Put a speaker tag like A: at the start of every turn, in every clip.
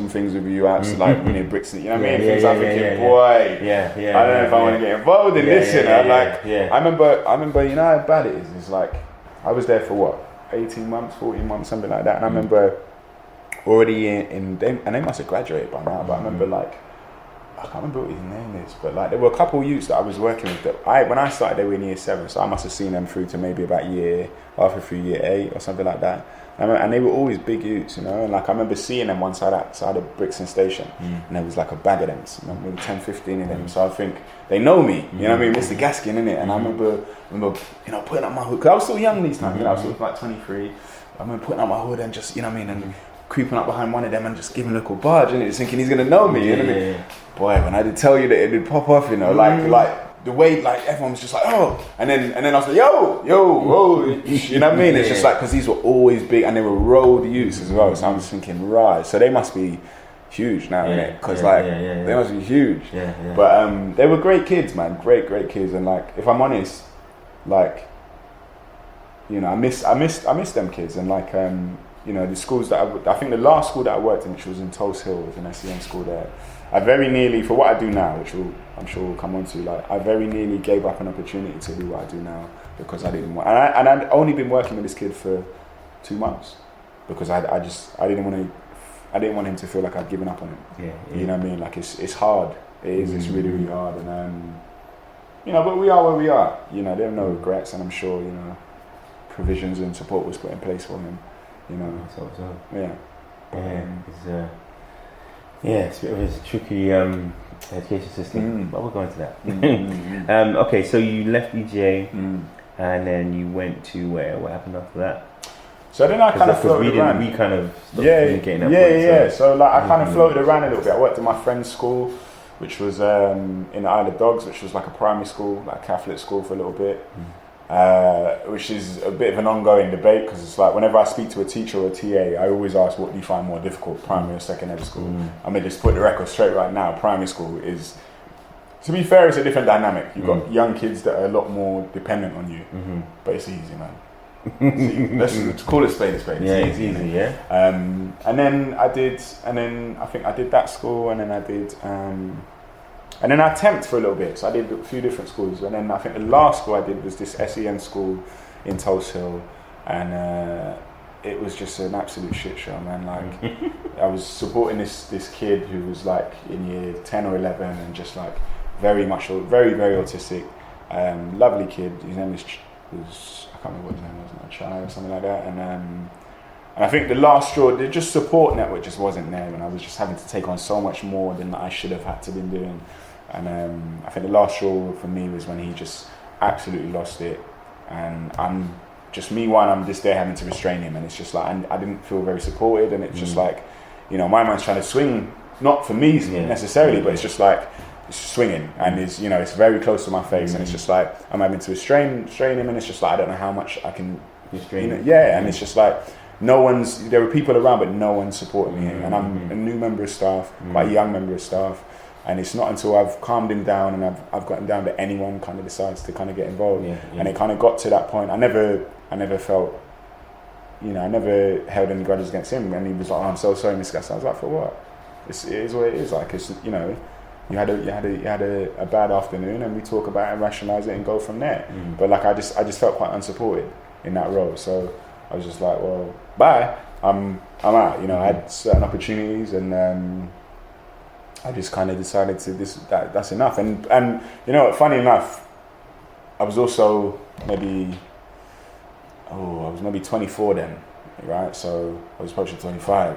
A: some things with you out, so like winning bricks, you know what I mean? Things I'm thinking, boy, I don't know if I want to get involved in this, you know. I remember, you know how bad it is. It's like I was there for what, 18 months, 14 months, something like that, and I remember already and they must have graduated by now, but I remember like, I can't remember what his name is, but like there were a couple of youths that I was working with that when I started they were in year 7, so I must have seen them through to maybe about year 8 or something like that. And they were always big youths, you know, and like I remember seeing them one side outside of Brixton Station, and there was like a bag of them, so maybe 10, 15 of them, so I think they know me, you know what I mean, Mr. Gaskin, innit, and I remember, you know, putting up my hood, because I was still young these times, you know, I was sort of like 23, I remember putting up my hood and just, you know what I mean, and creeping up behind one of them and just giving a little barge, and just thinking he's gonna know me, you know what I mean? Boy, when I did tell you that it did pop off, you know, like the way like everyone was just like, oh, and then I was like, yo, whoa, you know what I mean? It's just like, because these were always big and they were road youths as well, so I'm just thinking, right, so they must be huge now, innit? Because they must be huge. But they were great kids, man, great kids, and like if I'm honest, like, you know, I miss them kids, and like you know, the schools that I think the last school that I worked in, which was in Tulse Hill, was an SEN school there. I very nearly, for what I do now, which I'm sure we'll come on to, like I very nearly gave up an opportunity to do what I do now because I didn't want, and I'd only been working with this kid for 2 months because I didn't want him to feel like I'd given up on him. You know what I mean? Like it's hard. It is. It's really hard, and you know, but we are where we are. You know, there are no regrets, and I'm sure, you know, provisions and support was put in place for him. You know, it's a bit of a tricky education system, but we'll go into that. Okay, so you left EGA, and then you went to where? What happened after that? So then I kind of floated around. We kind of stopped communicating at that point. So like I kind of floated around a little bit. I worked at my friend's school, which was in the Isle of Dogs, which was like a primary school, like a Catholic school for a little bit. Which is a bit of an ongoing debate, because it's like whenever I speak to a teacher or a TA, I always ask, what do you find more difficult, primary or secondary school? I mean, just put the record straight right now, primary school is, to be fair, it's a different dynamic. You've got young kids that are a lot more dependent on you, but it's easy, man. Let's call it spade a spade.
B: It's easy.
A: And then I think I did that school, and then I did and then I temped for a little bit, so I did a few different schools, and then I think the last school I did was this SEN school in Tulse Hill, and it was just an absolute shit show, man. Like I was supporting this kid who was like in year 10 or 11, and just like very autistic, lovely kid. His name was I can't remember what his name was, not Chai or something like that, and I think the last straw, the just support network just wasn't there, and I was just having to take on so much more than I should have had to been doing. And I think the last straw for me was when he just absolutely lost it, and I'm just just there having to restrain him, and it's just like I didn't feel very supported, and it's just like, you know, my mind's trying to swing, not for me necessarily, but it's just like it's swinging, and it's, you know, it's very close to my face, and it's just like I'm having to restrain him, and it's just like I don't know how much I can restrain it. And it's just like there were people around, but no one's supporting me, and I'm a new member of staff, quite a young member of staff. And it's not until I've calmed him down and I've gotten down that anyone kind of decides to kind of get involved. And it kind of got to that point. I never felt, you know, I never held any grudges against him. And he was like, oh, I'm so sorry, Miss Gas. I was like, for what? It is what it is. Like, it's, you know, you had a bad afternoon, and we talk about it and rationalise it and go from there. But like I just felt quite unsupported in that role. So I was just like, well, bye. I'm out. You know, I had certain opportunities, and I just kind of decided to that's enough. And you know, funny enough, I was also maybe 24 then, right? So I was approaching 25.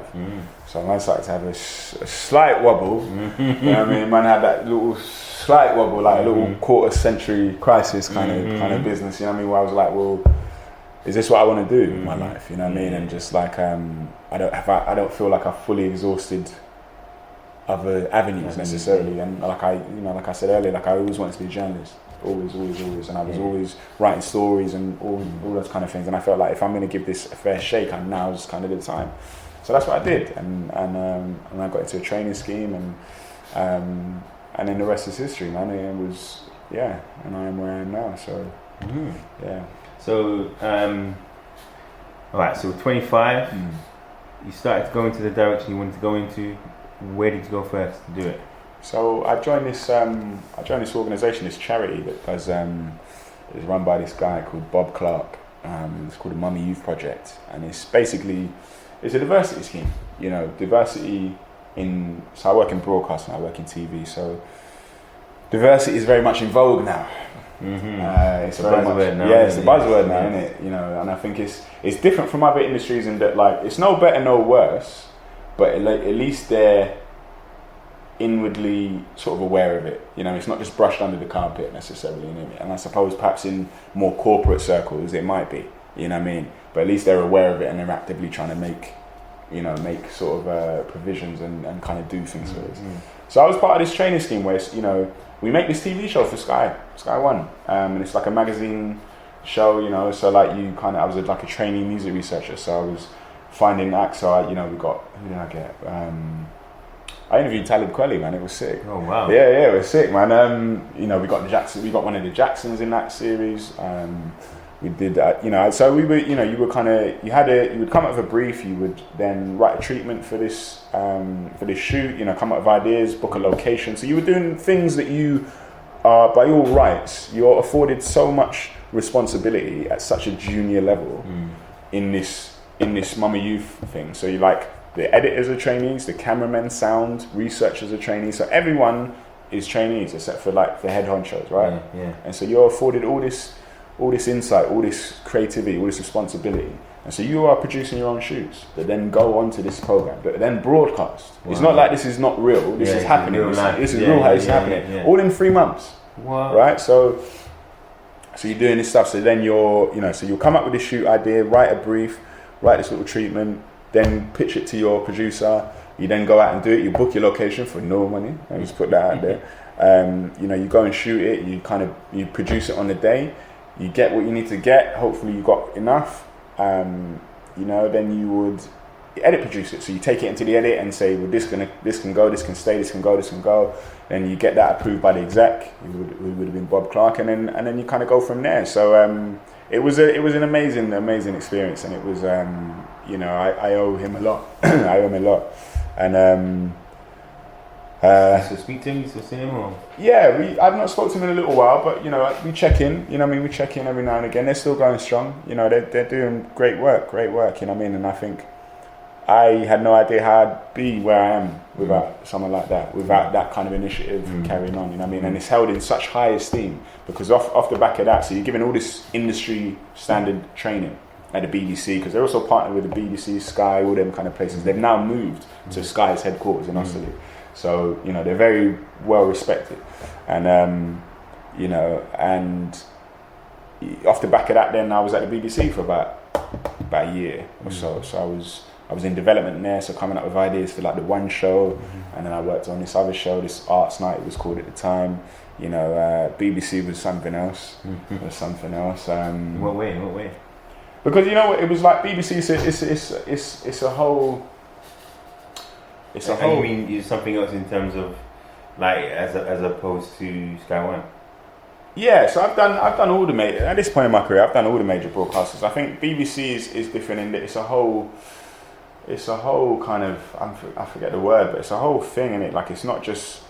A: So I started to have a slight wobble. You know what I mean? Man had that little slight wobble, like a little quarter century crisis kind of business. You know what I mean? Where I was like, well, is this what I want to do in my life? You know what I mean? And just like I don't feel like I've fully exhausted other avenues necessarily, and like I said earlier, like I always wanted to be a journalist, always, and I was always writing stories and all those kind of things, and I felt like if I'm going to give this a fair shake, now's kind of the time. So that's what I did, and I got into a training scheme, and then the rest is history, man. It was, and I am where I am now. So
B: So all right, so 25, you started to go into the direction you wanted to go into. where did you go first to do it?
A: So I joined this organisation, this charity that does is run by this guy called Bob Clark. It's called the Mummy Youth Project, and it's basically a diversity scheme. Diversity in. So I work in broadcasting, I work in TV. So diversity is very much in vogue now. Mm-hmm. It's a buzzword now. Yeah, it's a buzzword now, isn't it? And I think it's different from other industries in that, like, it's no better, no worse, but at least they're inwardly sort of aware of it. It's not just brushed under the carpet necessarily. And I suppose perhaps in more corporate circles it might be. But at least they're aware of it and they're actively trying to make sort of provisions and kind of do things for it. So I was part of this training scheme where we make this TV show for Sky One, and it's like a magazine show. So like I was like a trainee music researcher. So I was finding acts. So we got, who did I get? I interviewed Talib Kweli, man. It was sick.
B: Oh wow.
A: Yeah, it was sick, man. We got the Jackson. We got one of the Jacksons in that series. We did that, so we were, you would come up with a brief, you would then write a treatment for this shoot, come up with ideas, book a location. So you were doing things that you are, by all rights, you're afforded so much responsibility at such a junior level in this Mummy Youth thing. So the editors are trainees, the cameramen, sound, researchers are trainees. So everyone is trainees except for like the head honchos, right?
B: Yeah.
A: And so you're afforded all this insight, all this creativity, all this responsibility. And so you are producing your own shoots that then go onto this program, that then broadcast. Wow. It's not like this is not real, this is happening. This is real how it's happening. Yeah. All in 3 months.
B: Wow.
A: Right? So you're doing this stuff. So then so you'll come up with this shoot idea, write a brief, write this little treatment, then pitch it to your producer. You then go out and do it. You book your location for no money. I just put that out there. You go and shoot it. You produce it on the day. You get what you need to get. Hopefully you got enough. Then you would edit produce it. So you take it into the edit and say, well, this can go, this can stay, this can go. Then you get that approved by the exec, who would have been Bob Clark, and then you kind of go from there. So it was an amazing experience, and it was I owe him a lot. I owe him a lot, and
B: so speak to him, you see him, or?
A: Yeah, I've not spoken to him in a little while, but we check in. We check in every now and again. They're still going strong. They're doing great work. And I think I had no idea how I'd be where I am without someone like that, without that kind of initiative carrying on. And it's held in such high esteem because off the back of that, so you're given all this industry standard training at the BBC, because they're also partnered with the BBC, Sky, all them kind of places. They've now moved to Sky's headquarters in Osterley. So, they're very well respected. And, and off the back of that, then I was at the BBC for about a year or so. So I was in development there, so coming up with ideas for like the One Show. And then I worked on this other show, this Arts Night it was called at the time. BBC was something else.
B: What way?
A: Because it was like BBC, it's a whole...
B: You mean it's something else in terms of like as opposed to Sky One?
A: Yeah, so I've done all the major, at this point in my career, I've done all the major broadcasters. I think BBC is different in that it's a whole kind of, I forget the word, but it's a whole thing in it. Like, it's not just,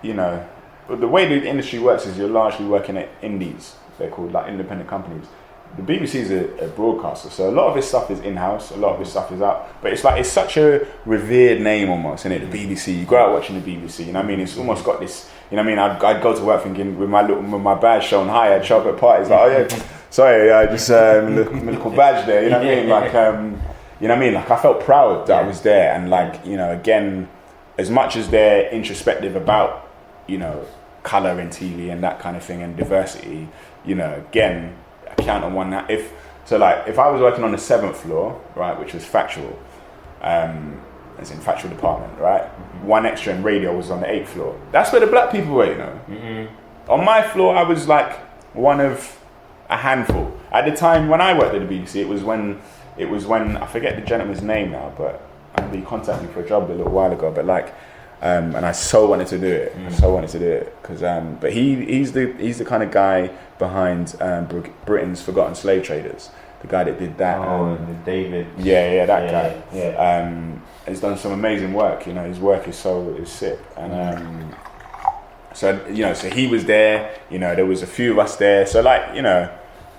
A: the way the industry works is you're largely working at indies. They're called like independent companies. The BBC is a broadcaster, so a lot of his stuff is in-house, a lot of his stuff is out, but it's such a revered name almost, isn't it? The BBC, you go out watching the BBC, it's almost got this, I'd go to work thinking with my badge shown high, I'd show up at parties like, oh yeah, sorry, just my little badge there, Like I felt proud that I was there, and again, as much as they're introspective about, colour in TV and that kind of thing and diversity, again, count on one that if I was working on the 7th floor, right, which was factual, as in factual department, right, one extra in radio was on the 8th floor. That's where the black people were, On my floor, I was like one of a handful. At the time when I worked at the BBC, it was when I forget the gentleman's name now, but he contacted me for a job a little while ago, but and I so wanted to do it, because but he's the kind of guy behind Britain's Forgotten Slave Traders. the guy that did that.
B: David.
A: Yeah, that guy.
B: Yeah.
A: Has done some amazing work. You know, his work is sick. And so he was there. You know, there was a few of us there. So like, you know,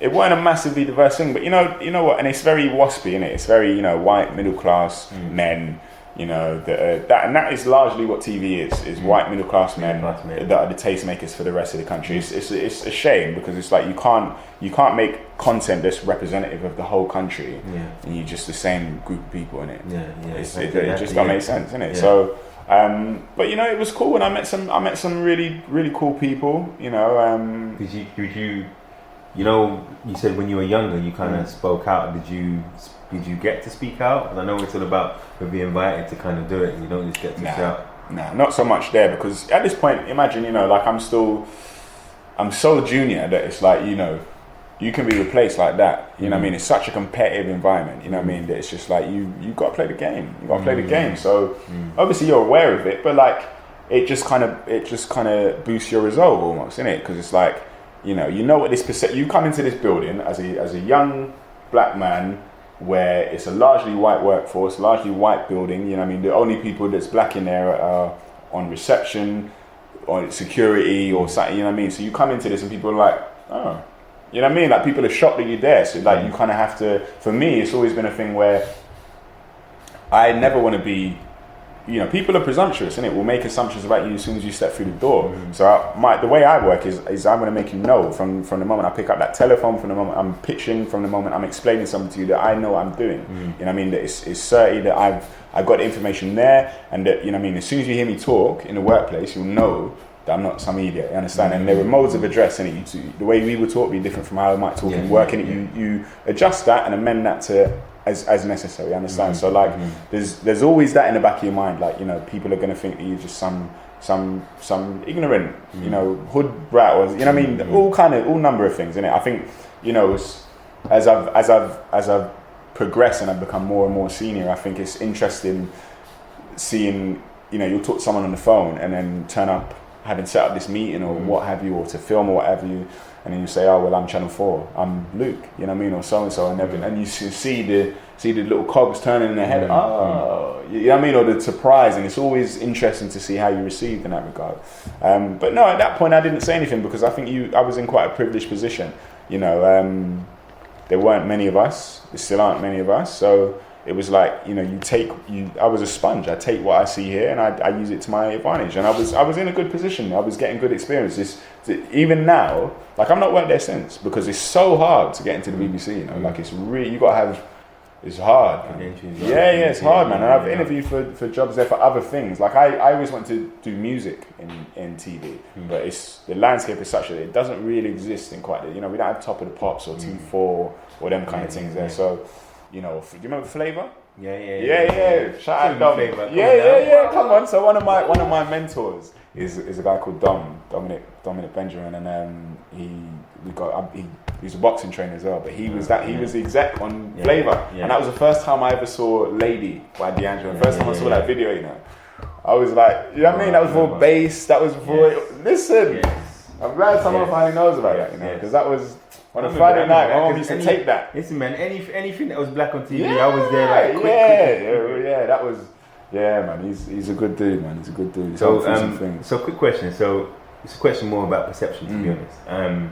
A: it wasn't a massively diverse thing, but you know what? And it's very waspy, isn't it? It's very, you know, white middle class men. You know, that is largely what TV is white middle class men that are the tastemakers for the rest of the country. It's a shame, because it's like you can't make content that's representative of the whole country, and you're just the same group of people in it. It just don't make sense, innit?
B: Yeah.
A: So, but you know, it was cool, and I met some really really cool people. You know,
B: Did you know, you said when you were younger you kind of spoke out. Did you get to speak out? Because I know it's all about being invited to kind of do it. You don't just get to shout.
A: Nah, not so much there, because at this point, imagine, you know, like I'm so junior that it's like, you know, you can be replaced like that. You know what I mean? It's such a competitive environment. You know what I mean? That it's just like you got to play the game. You got to play the game. So obviously you're aware of it, but like it just kind of boosts your resolve almost, innit? Because it's like, you know what this you come into this building as a young black man, where it's a largely white workforce, largely white building. You know what I mean? The only people that's black in there are on reception, on security, or something. You know what I mean? So you come into this and people are like, oh, you know what I mean? Like people are shocked that you're there. So like you kind of have to. For me, it's always been a thing where I never want to be. You know, people are presumptuous, innit? We'll make assumptions about you as soon as you step through the door. So the way I work is I'm going to make you know from the moment I pick up that telephone, from the moment I'm pitching, from the moment I'm explaining something to you, that I know what I'm doing. You know what I mean? That it's certain that I've got the information there, and that, you know what I mean, as soon as you hear me talk in the workplace, you'll know that I'm not some idiot, you understand? And there are modes of address in it. The way we would talk be different from how I might talk in work, and you adjust that and amend that to as necessary, understand? So like there's always that in the back of your mind, like, you know, people are going to think that you're just some ignorant, you know, hood rat, or, you know what I mean, all number of things, innit? I think, you know, as I've progressed and I've become more and more senior, I think it's interesting seeing, you know, you'll talk to someone on the phone and then turn up having set up this meeting or what have you, or to film or whatever you, and then you say, oh well, I'm Channel 4, I'm Luke, you know what I mean, or so and so, and you see the little cogs turning in their head, oh, you know what I mean, or the surprise, and it's always interesting to see how you received in that regard. But no, at that point I didn't say anything, because I think I was in quite a privileged position, you know. There weren't many of us, there still aren't many of us, so it was like, you know, I was a sponge. I take what I see here and I use it to my advantage. And I was in a good position. I was getting good experiences. Even now, like, I've not worked there since, because it's so hard to get into the BBC, you know, like, it's really, it's hard, man. It's hard, man. And I've interviewed for jobs there for other things. Like, I always want to do music in TV, but the landscape is such that it doesn't really exist in quite, you know, we don't have Top of the Pops or Team 4 or them kind of things there. So, you know, do you remember Flavor? Yeah. Shout out Dom. Yeah. Come on. So one of my mentors is a guy called Dominic Benjamin, and he's a boxing trainer as well. But he was the exec on Flavor, and that was the first time I ever saw Lady by D'Angelo. The first time I saw that video, you know, I was like, you know what I mean? That was for bass. That was for listen. I'm glad someone finally knows about that, you know, because that was. On a Friday night, my mom used to take that.
B: Listen, man, anything that was black on TV, I was there like quick.
A: That was, man. He's a good dude, man. He's a good dude.
B: So quick question. So it's a question more about perception, to be honest.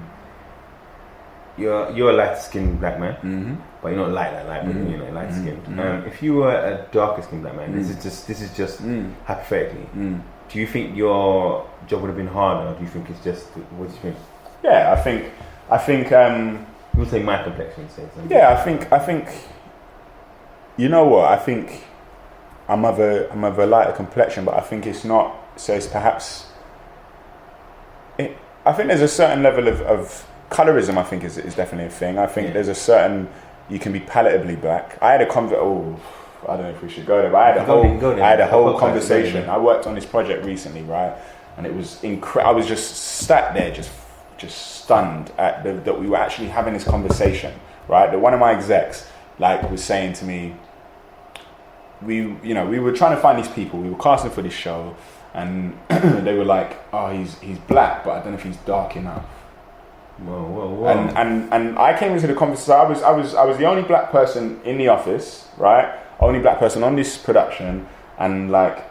B: You're a light-skinned black man, but you're not light you know, light-skinned. If you were a darker-skinned black man, this is just hypothetically. Do you think your job would have been harder? Or do you think it's just, what do you think?
A: Yeah, I think
B: we'll say my complexion, say something.
A: Yeah, I think you know what, I think I'm of a lighter complexion, but I think it's not, so it's perhaps I think there's a certain level of colorism, I think is definitely a thing. I think there's a certain, you can be palatably black. I had a I don't know if we should go there, but I had a whole conversation. I worked on this project recently, right? And it was I was just sat there just stunned at that we were actually having this conversation, right? That one of my execs was saying to me, we were trying to find these people, we were casting for this show, and they were like, oh, he's black, but I don't know if he's dark enough.
B: Whoa.
A: And I came into the conversation. I was the only black person in the office, right? Only black person on this production, and like